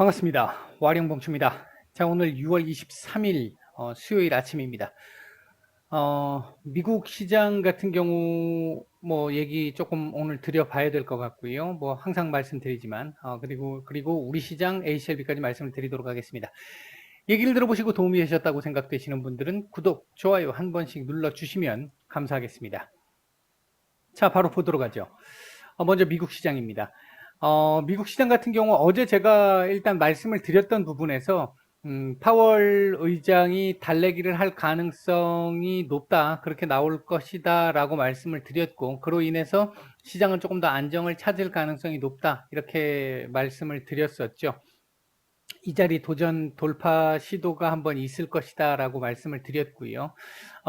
반갑습니다. 와룡봉추입니다. 자, 오늘 6월 23일 수요일 아침입니다. 미국 시장 같은 경우 뭐 얘기 조금 오늘 드려봐야 될 것 같고요. 뭐 항상 말씀드리지만 그리고 우리 시장 ACLB까지 말씀을 드리도록 하겠습니다. 얘기를 들어보시고 도움이 되셨다고 생각되시는 분들은 구독, 좋아요 한 번씩 눌러주시면 감사하겠습니다. 자, 바로 보도록 하죠. 먼저 미국 시장입니다. 미국 시장 같은 경우 어제 제가 일단 말씀을 드렸던 부분에서 파월 의장이 달래기를 할 가능성이 높다, 그렇게 나올 것이다 라고 말씀을 드렸고, 그로 인해서 시장은 조금 더 안정을 찾을 가능성이 높다, 이렇게 말씀을 드렸었죠. 이 자리 도전 돌파 시도가 한번 있을 것이다 라고 말씀을 드렸고요.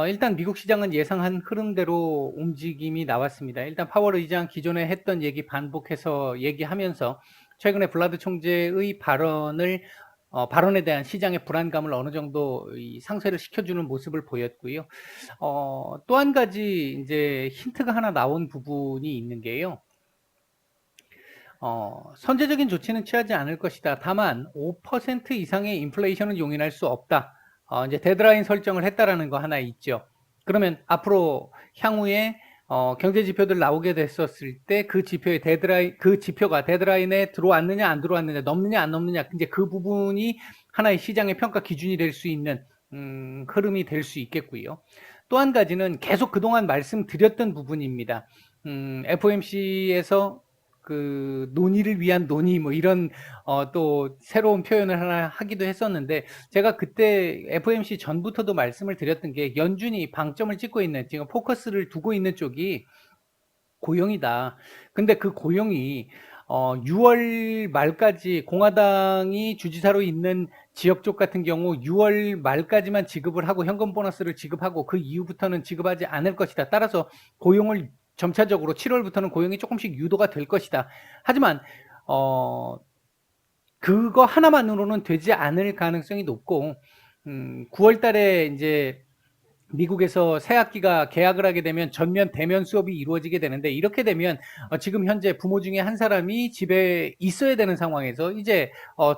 일단 미국 시장은 예상한 흐름대로 움직임이 나왔습니다. 일단 파월 의장 기존에 했던 얘기 반복해서 얘기하면서 최근에 블라드 총재의 발언에 대한 시장의 불안감을 어느 정도 상쇄를 시켜주는 모습을 보였고요. 또 한 가지 이제 힌트가 하나 나온 부분이 있는 게요. 선제적인 조치는 취하지 않을 것이다. 다만 5% 이상의 인플레이션은 용인할 수 없다. 이제 데드라인 설정을 했다라는 거 하나 있죠. 그러면 앞으로 향후에 경제 지표들 나오게 됐었을 때 그 지표가 데드라인에 들어왔느냐 안 들어왔느냐, 넘느냐 안 넘느냐, 이제 그 부분이 하나의 시장의 평가 기준이 될 수 있는 흐름이 될 수 있겠고요. 또 한 가지는 계속 그동안 말씀드렸던 부분입니다. FOMC에서 그 논의를 위한 논의 뭐 이런 또 새로운 표현을 하나 하기도 했었는데, 제가 그때 FOMC 전부터도 말씀을 드렸던 게 연준이 방점을 찍고 있는, 지금 포커스를 두고 있는 쪽이 고용이다. 근데 그 고용이 6월 말까지 공화당이 주지사로 있는 지역 쪽 같은 경우 6월 말까지만 지급을 하고 현금 보너스를 지급하고 그 이후부터는 지급하지 않을 것이다. 따라서 고용을 점차적으로 7월부터는 고용이 조금씩 유도가 될 것이다. 하지만 그거 하나만으로는 되지 않을 가능성이 높고 9월 달에 이제 미국에서 새 학기가 개학을 하게 되면 전면 대면 수업이 이루어지게 되는데, 이렇게 되면 지금 현재 부모 중에 한 사람이 집에 있어야 되는 상황에서 이제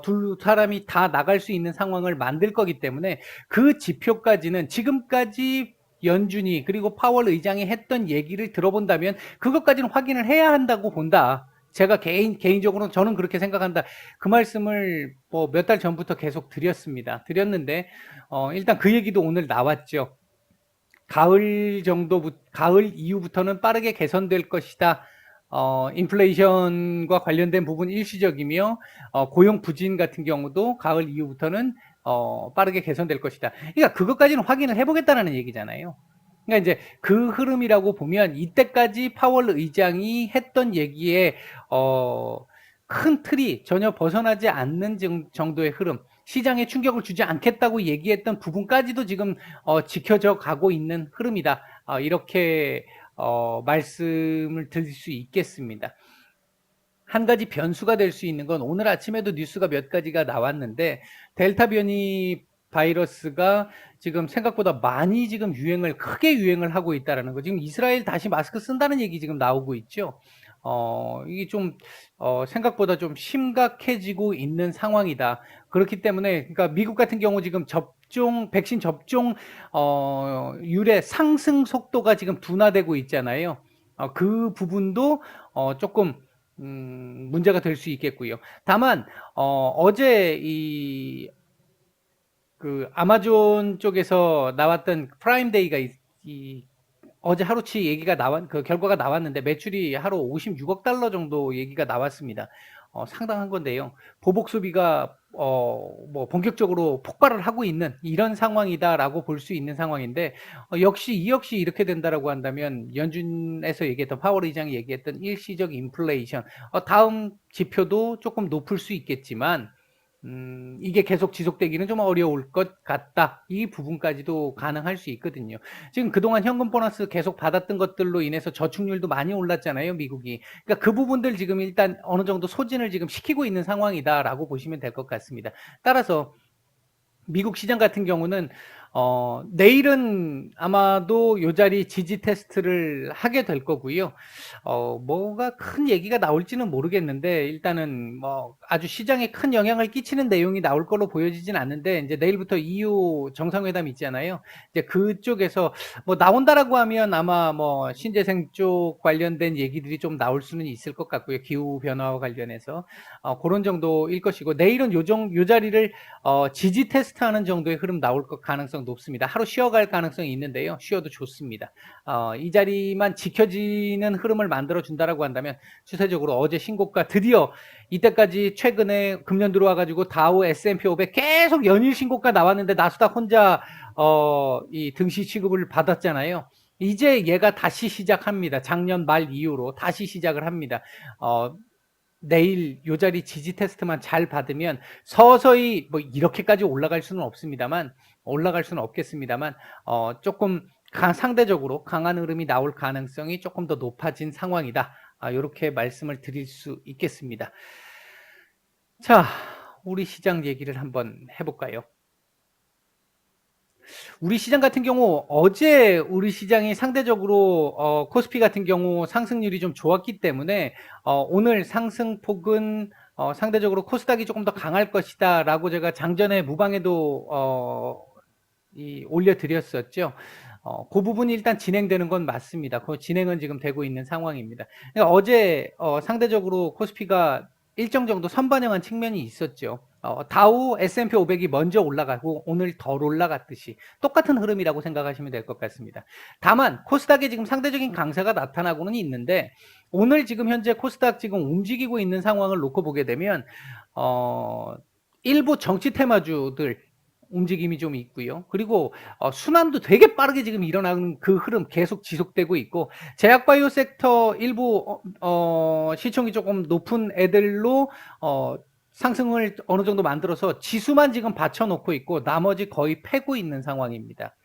두 사람이 다 나갈 수 있는 상황을 만들 거기 때문에 그 지표까지는 지금까지 연준이 그리고 파월 의장이 했던 얘기를 들어본다면 그것까지는 확인을 해야 한다고 본다. 제가 개인적으로는 저는 그렇게 생각한다. 그 말씀을 뭐 몇 달 전부터 계속 드렸는데 일단 그 얘기도 오늘 나왔죠. 가을 이후부터는 빠르게 개선될 것이다. 인플레이션과 관련된 부분 일시적이며 고용 부진 같은 경우도 가을 이후부터는 빠르게 개선될 것이다. 그러니까 그것까지는 확인을 해보겠다는 얘기잖아요. 그러니까 이제 그 흐름이라고 보면 이때까지 파월 의장이 했던 얘기에 큰 틀이 전혀 벗어나지 않는 정도의 흐름, 시장에 충격을 주지 않겠다고 얘기했던 부분까지도 지금 지켜져 가고 있는 흐름이다. 이렇게 말씀을 드릴 수 있겠습니다. 한 가지 변수가 될 수 있는 건 오늘 아침에도 뉴스가 몇 가지가 나왔는데, 델타 변이 바이러스가 지금 생각보다 많이 지금 크게 유행을 하고 있다는 거. 지금 이스라엘 다시 마스크 쓴다는 얘기 지금 나오고 있죠. 이게 좀 생각보다 좀 심각해지고 있는 상황이다. 그렇기 때문에 그러니까 미국 같은 경우 지금 백신 접종 율의 상승 속도가 지금 둔화되고 있잖아요. 그 부분도 조금 문제가 될 수 있겠고요. 다만 어제 그 아마존 쪽에서 나왔던 프라임데이가 어제 하루치 얘기가 그 결과가 나왔는데, 매출이 하루 56억 달러 정도 얘기가 나왔습니다. 상당한 건데요. 보복 소비가 뭐 본격적으로 폭발을 하고 있는 이런 상황이다라고 볼 수 있는 상황인데, 이 역시 이렇게 된다라고 한다면 연준에서 얘기했던 파월 의장이 얘기했던 일시적 인플레이션, 다음 지표도 조금 높을 수 있겠지만 이게 계속 지속되기는 좀 어려울 것 같다. 이 부분까지도 가능할 수 있거든요. 지금 그동안 현금 보너스 계속 받았던 것들로 인해서 저축률도 많이 올랐잖아요, 미국이. 그러니까 그 부분들 지금 일단 어느 정도 소진을 지금 시키고 있는 상황이다라고 보시면 될 것 같습니다. 따라서 미국 시장 같은 경우는 내일은 아마도 요 자리 지지 테스트를 하게 될 거고요. 뭐가 큰 얘기가 나올지는 모르겠는데 일단은 뭐 아주 시장에 큰 영향을 끼치는 내용이 나올 걸로 보여지진 않는데 이제 내일부터 EU 정상회담 있잖아요. 이제 그쪽에서 뭐 나온다라고 하면 아마 뭐 신재생 쪽 관련된 얘기들이 좀 나올 수는 있을 것 같고요. 기후 변화와 관련해서 그런 정도일 것이고 내일은 요 자리를 지지 테스트하는 정도의 흐름 나올 가능성 높습니다. 하루 쉬어갈 가능성이 있는데요. 쉬어도 좋습니다. 이 자리만 지켜지는 흐름을 만들어 준다라고 한다면 추세적으로 어제 신고가 드디어 이때까지 최근에 금년 들어와가지고 다우 S&P 500 계속 연일 신고가 나왔는데 나스닥 혼자 이 등시 취급을 받았잖아요. 이제 얘가 다시 시작합니다. 작년 말 이후로 다시 시작을 합니다. 내일 요 자리 지지 테스트만 잘 받으면 서서히 뭐 이렇게까지 올라갈 수는 없겠습니다만 조금 상대적으로 강한 흐름이 나올 가능성이 조금 더 높아진 상황이다. 이렇게 말씀을 드릴 수 있겠습니다. 자, 우리 시장 얘기를 한번 해볼까요? 우리 시장 같은 경우 어제 우리 시장이 상대적으로 코스피 같은 경우 상승률이 좀 좋았기 때문에 오늘 상승폭은 상대적으로 코스닥이 조금 더 강할 것이다 라고 제가 장전에 무방에도 올려드렸었죠. 그 부분이 일단 진행되는 건 맞습니다. 그 진행은 지금 되고 있는 상황입니다. 그러니까 어제 상대적으로 코스피가 일정 정도 선반영한 측면이 있었죠. 다우 S&P 500이 먼저 올라가고 오늘 덜 올라갔듯이 똑같은 흐름이라고 생각하시면 될 것 같습니다. 다만 코스닥에 지금 상대적인 강세가 나타나고는 있는데 오늘 지금 현재 코스닥 지금 움직이고 있는 상황을 놓고 보게 되면 일부 정치 테마주들 움직임이 좀 있고요. 그리고 순환도 되게 빠르게 지금 일어나는 그 흐름 계속 지속되고 있고 제약바이오 섹터 일부 시총이 조금 높은 애들로 상승을 어느 정도 만들어서 지수만 지금 받쳐놓고 있고 나머지 거의 패고 있는 상황입니다.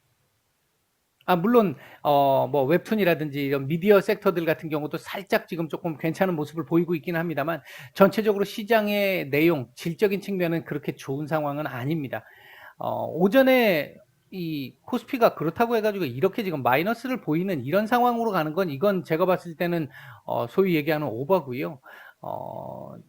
물론 뭐 웹툰이라든지 이런 미디어 섹터들 같은 경우도 살짝 지금 조금 괜찮은 모습을 보이고 있기는 합니다만 전체적으로 시장의 내용, 질적인 측면은 그렇게 좋은 상황은 아닙니다. 오전에 이 코스피가 그렇다고 해가지고 이렇게 지금 마이너스를 보이는 이런 상황으로 가는 건 이건 제가 봤을 때는 소위 얘기하는 오버고요.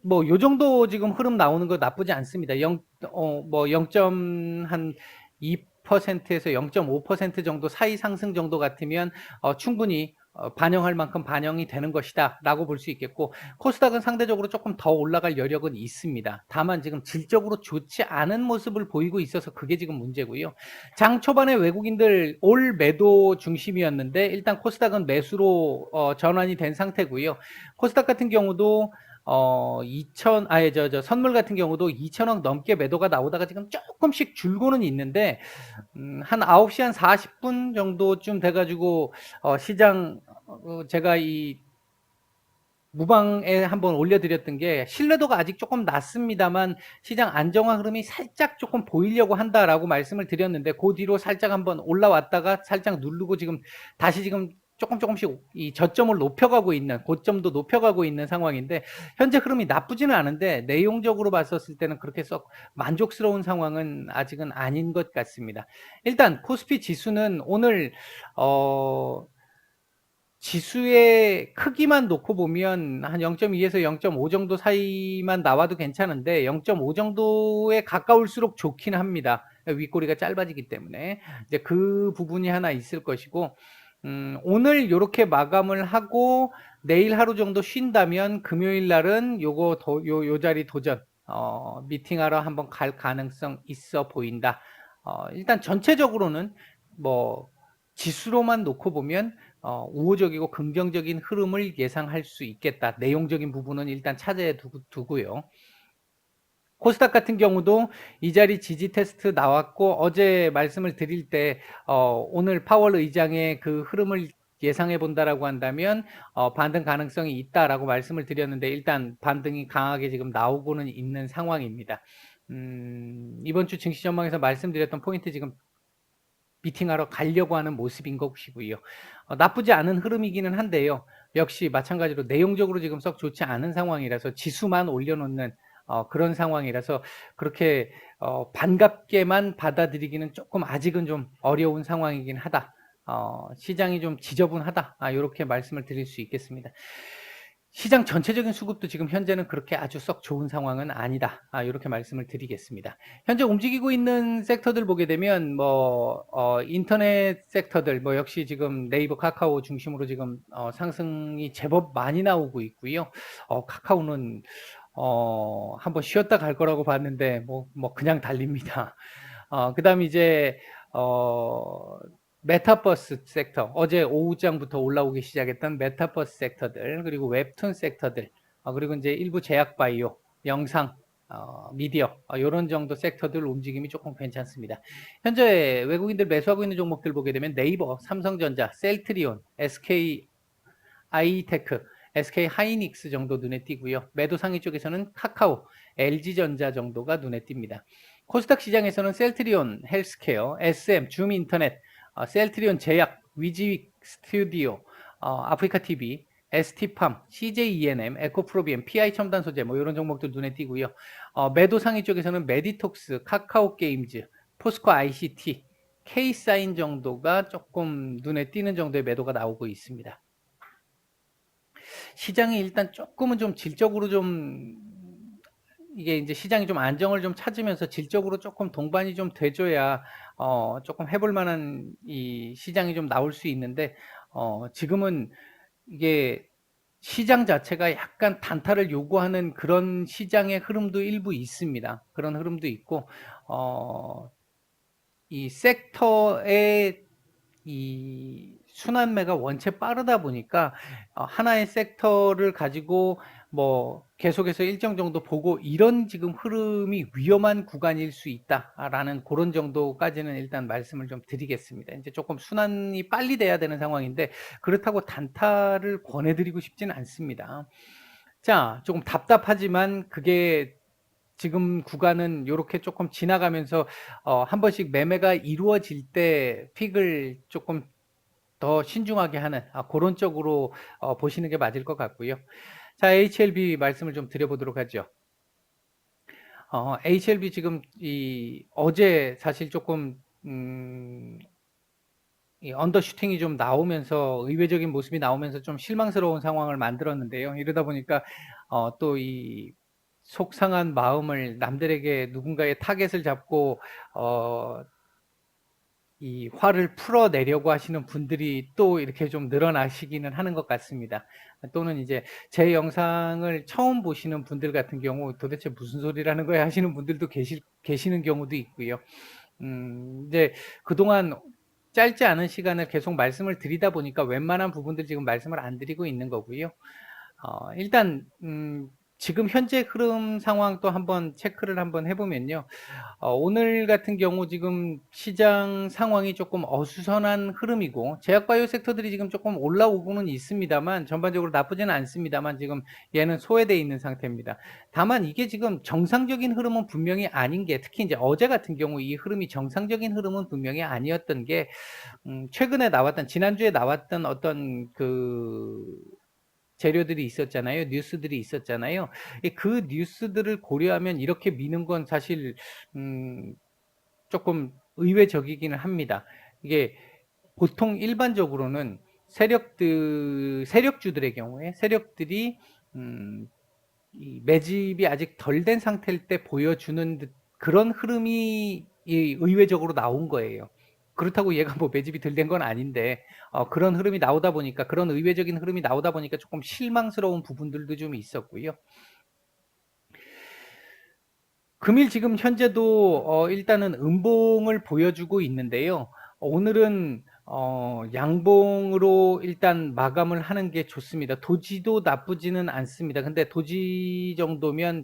뭐 요 정도 지금 흐름 나오는 거 나쁘지 않습니다. 0.2%에서 0.5% 정도 사이 상승 정도 같으면 충분히 반영할 만큼 반영이 되는 것이다 라고 볼 수 있겠고 코스닥은 상대적으로 조금 더 올라갈 여력은 있습니다. 다만 지금 질적으로 좋지 않은 모습을 보이고 있어서 그게 지금 문제고요. 장 초반에 외국인들 올 매도 중심이었는데 일단 코스닥은 매수로 전환이 된 상태고요. 코스닥 같은 경우도 선물 같은 경우도 2천억 넘게 매도가 나오다가 지금 조금씩 줄고는 있는데 한 9시 한 40분 정도쯤 돼가지고 시장 제가 이 무방에 한번 올려드렸던 게 신뢰도가 아직 조금 낮습니다만 시장 안정화 흐름이 살짝 조금 보이려고 한다라고 말씀을 드렸는데 그 뒤로 살짝 한번 올라왔다가 살짝 누르고 지금 다시 지금 조금씩 이 저점을 높여가고 있는 고점도 높여가고 있는 상황인데 현재 흐름이 나쁘지는 않은데 내용적으로 봤었을 때는 그렇게 썩 만족스러운 상황은 아직은 아닌 것 같습니다. 일단 코스피 지수는 오늘 지수의 크기만 놓고 보면 한 0.2에서 0.5 정도 사이만 나와도 괜찮은데 0.5 정도에 가까울수록 좋긴 합니다. 윗꼬리가 짧아지기 때문에 이제 그 부분이 하나 있을 것이고 오늘 이렇게 마감을 하고 내일 하루 정도 쉰다면 금요일 날은 요 자리 도전 미팅하러 한번 갈 가능성 있어 보인다. 일단 전체적으로는 뭐 지수로만 놓고 보면 우호적이고 긍정적인 흐름을 예상할 수 있겠다. 내용적인 부분은 일단 차지해 두고요. 코스닥 같은 경우도 이 자리 지지 테스트 나왔고 어제 말씀을 드릴 때 오늘 파월 의장의 그 흐름을 예상해 본다라고 한다면 반등 가능성이 있다라고 말씀을 드렸는데 일단 반등이 강하게 지금 나오고는 있는 상황입니다. 이번 주 증시 전망에서 말씀드렸던 포인트 지금 미팅하러 가려고 하는 모습인 것이고요. 나쁘지 않은 흐름이기는 한데요. 역시 마찬가지로 내용적으로 지금 썩 좋지 않은 상황이라서 지수만 올려놓는 그런 상황이라서 그렇게 반갑게만 받아들이기는 조금 아직은 좀 어려운 상황이긴 하다. 시장이 좀 지저분하다. 요렇게 말씀을 드릴 수 있겠습니다. 시장 전체적인 수급도 지금 현재는 그렇게 아주 썩 좋은 상황은 아니다. 요렇게 말씀을 드리겠습니다. 현재 움직이고 있는 섹터들 보게 되면 인터넷 섹터들 역시 지금 네이버, 카카오 중심으로 지금 상승이 제법 많이 나오고 있고요. 카카오는 한번 쉬었다 갈 거라고 봤는데 그냥 달립니다. 그다음 이제 메타버스 섹터, 어제 오후장부터 올라오기 시작했던 메타버스 섹터들, 그리고 웹툰 섹터들, 그리고 이제 일부 제약 바이오, 영상, 미디어, 이런 정도 섹터들 움직임이 조금 괜찮습니다. 현재 외국인들 매수하고 있는 종목들 보게 되면 네이버, 삼성전자, 셀트리온, SK 아이테크, SK 하이닉스 정도 눈에 띄고요. 매도 상위 쪽에서는 카카오, LG전자 정도가 눈에 띕니다. 코스닥 시장에서는 셀트리온 헬스케어, SM, 줌인터넷, 셀트리온 제약, 위지 스튜디오, 아프리카 TV, ST팜, CJENM, 에코프로비엠, PI 첨단 소재 이런 종목들 눈에 띄고요. 매도 상위 쪽에서는 메디톡스, 카카오 게임즈, 포스코 ICT, K사인 정도가 조금 눈에 띄는 정도의 매도가 나오고 있습니다. 시장이 일단 조금은 좀 질적으로 좀 이게 이제 시장이 좀 안정을 좀 찾으면서 질적으로 조금 동반이 좀 돼줘야 조금 해볼 만한 이 시장이 좀 나올 수 있는데 지금은 이게 시장 자체가 약간 단타를 요구하는 그런 시장의 흐름도 일부 있습니다. 그런 흐름도 있고 이 섹터의 이 순환매가 원체 빠르다 보니까 하나의 섹터를 가지고 계속해서 일정 정도 보고 이런 지금 흐름이 위험한 구간일 수 있다라는 그런 정도까지는 일단 말씀을 좀 드리겠습니다. 이제 조금 순환이 빨리 돼야 되는 상황인데 그렇다고 단타를 권해드리고 싶지는 않습니다. 자, 조금 답답하지만 그게 지금 구간은 이렇게 조금 지나가면서 한 번씩 매매가 이루어질 때 픽을 조금 더 신중하게 하는 그런 쪽으로 보시는 게 맞을 것 같고요. 자, HLB 말씀을 좀 드려보도록 하죠. HLB 지금 어제 사실 조금 이 언더슈팅이 좀 나오면서 의외적인 모습이 나오면서 좀 실망스러운 상황을 만들었는데요. 이러다 보니까 또 이 속상한 마음을 남들에게 누군가의 타겟을 잡고 이 화를 풀어내려고 하시는 분들이 또 이렇게 좀 늘어나시기는 하는 것 같습니다. 또는 이제 제 영상을 처음 보시는 분들 같은 경우 도대체 무슨 소리라는 거야 하시는 분들도 계시는 경우도 있고요. 이제 그동안 짧지 않은 시간을 계속 말씀을 드리다 보니까 웬만한 부분들 지금 말씀을 안 드리고 있는 거고요. 일단 지금 현재 흐름 상황 또 한번 체크를 한번 해보면요. 오늘 같은 경우 지금 시장 상황이 조금 어수선한 흐름이고 제약바이오 섹터들이 지금 조금 올라오고는 있습니다만 전반적으로 나쁘지는 않습니다만 지금 얘는 소외되어 있는 상태입니다. 다만 이게 지금 정상적인 흐름은 분명히 아닌 게 특히 이제 어제 같은 경우 이 흐름이 정상적인 흐름은 분명히 아니었던 게 최근에 나왔던 지난주에 나왔던 어떤 그 재료들이 있었잖아요. 뉴스들이 있었잖아요. 그 뉴스들을 고려하면 이렇게 미는 건 사실 조금 의외적이기는 합니다. 이게 보통 일반적으로는 세력주들의 경우에 세력들이 이 매집이 아직 덜 된 상태일 때 보여주는 그런 흐름이 의외적으로 나온 거예요. 그렇다고 얘가 매집이 덜 된 건 아닌데 그런 흐름이 나오다 보니까 그런 의외적인 흐름이 나오다 보니까 조금 실망스러운 부분들도 좀 있었고요. 금일 지금 현재도 일단은 음봉을 보여주고 있는데요. 오늘은 양봉으로 일단 마감을 하는 게 좋습니다. 도지도 나쁘지는 않습니다. 근데 도지 정도면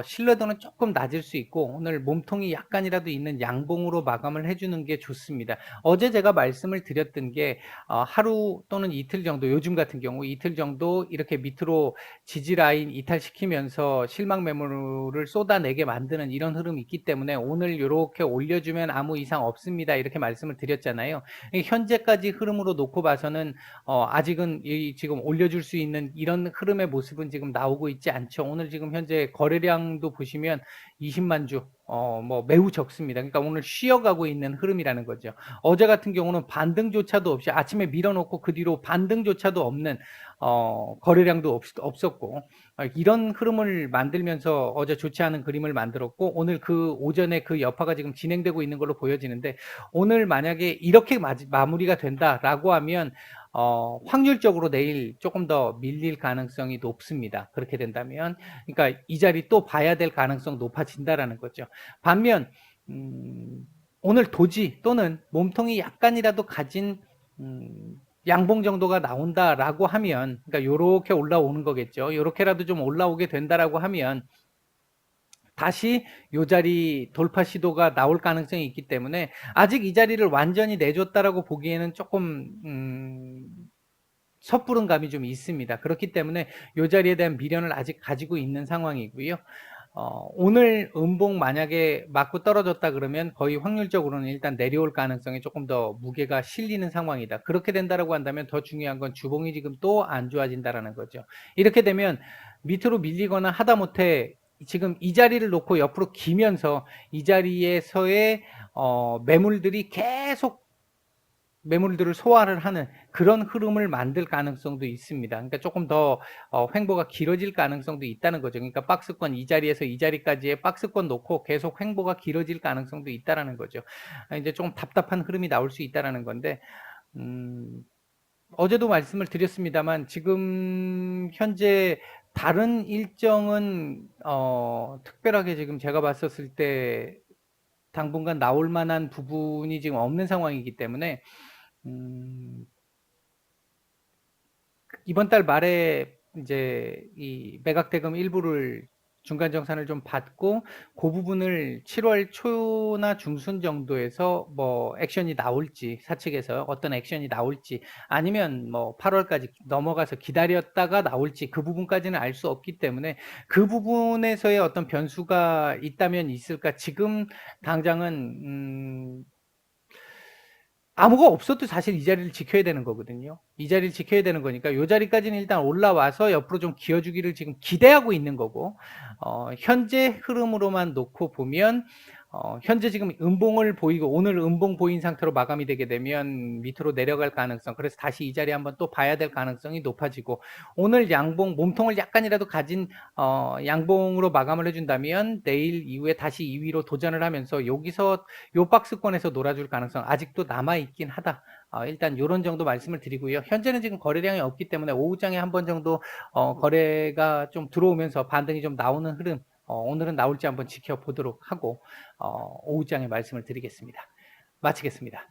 신뢰도는 조금 낮을 수 있고 오늘 몸통이 약간이라도 있는 양봉으로 마감을 해주는 게 좋습니다. 어제 제가 말씀을 드렸던 게 하루 또는 이틀 정도 요즘 같은 경우 이틀 정도 이렇게 밑으로 지지 라인 이탈시키면서 실망 매물을 쏟아내게 만드는 이런 흐름이 있기 때문에 오늘 이렇게 올려주면 아무 이상 없습니다. 이렇게 말씀을 드렸잖아요. 현재 현재까지 흐름으로 놓고 봐서는 아직은 지금 올려줄 수 있는 이런 흐름의 모습은 지금 나오고 있지 않죠. 오늘 지금 현재 거래량도 보시면 20만 주, 뭐 매우 적습니다. 그러니까 오늘 쉬어가고 있는 흐름이라는 거죠. 어제 같은 경우는 반등조차도 없이 아침에 밀어놓고 그 뒤로 반등조차도 없는 거래량도 없었고, 이런 흐름을 만들면서 어제 좋지 않은 그림을 만들었고, 오늘 그 오전에 그 여파가 지금 진행되고 있는 걸로 보여지는데, 오늘 만약에 이렇게 마무리가 된다라고 하면 확률적으로 내일 조금 더 밀릴 가능성이 높습니다. 그렇게 된다면, 그러니까 이 자리 또 봐야 될 가능성 높아진다라는 거죠. 반면 오늘 도지 또는 몸통이 약간이라도 가진 양봉 정도가 나온다라고 하면, 그러니까 요렇게 올라오는 거겠죠. 요렇게라도 좀 올라오게 된다라고 하면 다시 요 자리 돌파 시도가 나올 가능성이 있기 때문에 아직 이 자리를 완전히 내줬다라고 보기에는 조금 섣부른 감이 좀 있습니다. 그렇기 때문에 요 자리에 대한 미련을 아직 가지고 있는 상황이고요. 오늘 음봉 만약에 맞고 떨어졌다 그러면 거의 확률적으로는 일단 내려올 가능성이 조금 더 무게가 실리는 상황이다. 그렇게 된다라고 한다면 더 중요한 건 주봉이 지금 또 안 좋아진다라는 거죠. 이렇게 되면 밑으로 밀리거나 하다못해 지금 이 자리를 놓고 옆으로 기면서 이 자리에서의 매물들이 계속 매물들을 소화를 하는 그런 흐름을 만들 가능성도 있습니다. 그러니까 조금 더 횡보가 길어질 가능성도 있다는 거죠. 그러니까 박스권 이 자리에서 이 자리까지의 박스권 놓고 계속 횡보가 길어질 가능성도 있다는 거죠. 이제 조금 답답한 흐름이 나올 수 있다는 건데 어제도 말씀을 드렸습니다만 지금 현재 다른 일정은 특별하게 지금 제가 봤었을 때 당분간 나올 만한 부분이 지금 없는 상황이기 때문에 이번 달 말에 이제 이 매각 대금 일부를 중간 정산을 좀 받고 그 부분을 7월 초나 중순 정도에서 뭐 액션이 나올지 사측에서 어떤 액션이 나올지 아니면 뭐 8월까지 넘어가서 기다렸다가 나올지 그 부분까지는 알 수 없기 때문에 그 부분에서의 어떤 변수가 있다면 있을까 지금 당장은 아무가 없어도 사실 이 자리를 지켜야 되는 거거든요. 이 자리를 지켜야 되는 거니까 이 자리까지는 일단 올라와서 옆으로 좀 기어주기를 지금 기대하고 있는 거고 현재 흐름으로만 놓고 보면 현재 지금 음봉을 보이고 오늘 음봉 보인 상태로 마감이 되게 되면 밑으로 내려갈 가능성, 그래서 다시 이 자리 한번 또 봐야 될 가능성이 높아지고 오늘 양봉 몸통을 약간이라도 가진 양봉으로 마감을 해준다면 내일 이후에 다시 2위로 도전을 하면서 여기서 요 박스권에서 놀아줄 가능성 아직도 남아있긴 하다. 일단 이런 정도 말씀을 드리고요. 현재는 지금 거래량이 없기 때문에 오후장에 한 번 정도 거래가 좀 들어오면서 반등이 좀 나오는 흐름 오늘은 나올지 한번 지켜보도록 하고 오후장에 말씀을 드리겠습니다. 마치겠습니다.